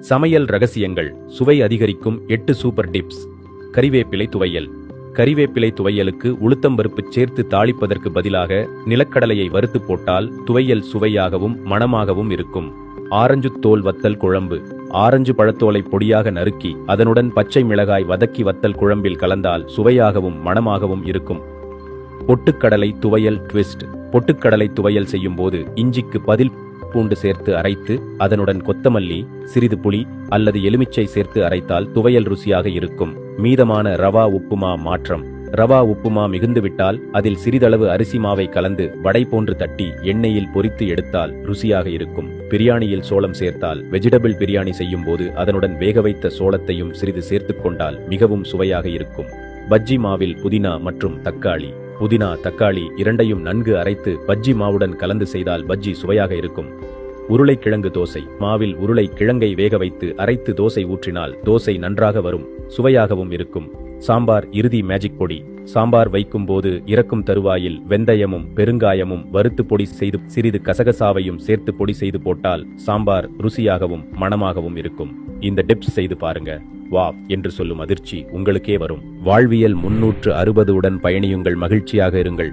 சமையல் ரகசியங்கள் சுவை அதிகரிக்கும் 8 சூப்பர் டிப்ஸ். கறிவேப்பிலை துவையல். கறிவேப்பிலை துவையலுக்கு உளுத்தம்பருப்பு சேர்த்து தாளிப்பதற்கு பதிலாக நிலக்கடலையை வறுத்து போட்டால் துவையல் சுவையாகவும் மணமாகவும் இருக்கும். ஆரஞ்சு தோல் வத்தல் குழம்பு. ஆரஞ்சு பழத்தோலை பொடியாக நறுக்கி அதனுடன் பச்சை மிளகாய் வதக்கி வத்தல் குழம்பில் கலந்தால் சுவையாகவும் மணமாகவும் இருக்கும். பொட்டுக்கடலை துவையல் ட்விஸ்ட். பொட்டுக்கடலை துவையல் செய்யும் போது இஞ்சிக்கு பதில் பூண்டு சேர்த்து அரைத்து அதனுடன் கொத்தமல்லி, சிறிது புளி அல்லது எலுமிச்சை சேர்த்து அரைத்தால் துவையல் ருசியாக இருக்கும். மீதமான ரவா உப்புமா மாற்றம். ரவா உப்புமா மிகுந்துவிட்டால் அதில் சிறிதளவு அரிசி மாவை கலந்து வடை போன்று தட்டி எண்ணெயில் பொரித்து எடுத்தால் ருசியாக இருக்கும். பிரியாணியில் சோளம் சேர்த்தால் வெஜிடபிள் பிரியாணி செய்யும் போது அதனுடன் வேக வைத்த சோளத்தையும் சிறிது சேர்த்துக் கொண்டால் மிகவும் சுவையாக இருக்கும். பஜ்ஜி மாவில் புதினா மற்றும் தக்காளி. புதினா தக்காளி இரண்டையும் நன்கு அரைத்து பஜ்ஜி மாவுடன் கலந்து செய்தால் பஜ்ஜி சுவையாக இருக்கும். உருளைக்கிழங்கு தோசை. மாவில் உருளை கிழங்கை வேக வைத்து அரைத்து தோசை ஊற்றினால் தோசை நன்றாக வரும், சுவையாகவும் இருக்கும். சாம்பார் இறுதி மேஜிக் பொடி. சாம்பார் வைக்கும் போது இறக்கும் தருவாயில் வெந்தயமும் பெருங்காயமும் வறுத்து பொடி செய்து சிறிது கசகசாவையும் சேர்த்து பொடி செய்து போட்டால் சாம்பார் ருசியாகவும் மணமாகவும் இருக்கும். இந்த டிப்ஸ் செய்து பாருங்க. வாவ் என்று சொல்லும் அதிர்ச்சி உங்களுக்கே வரும். வாழ்வியல் 360 உடன் பயணியுங்கள், மகிழ்ச்சியாக இருங்கள்.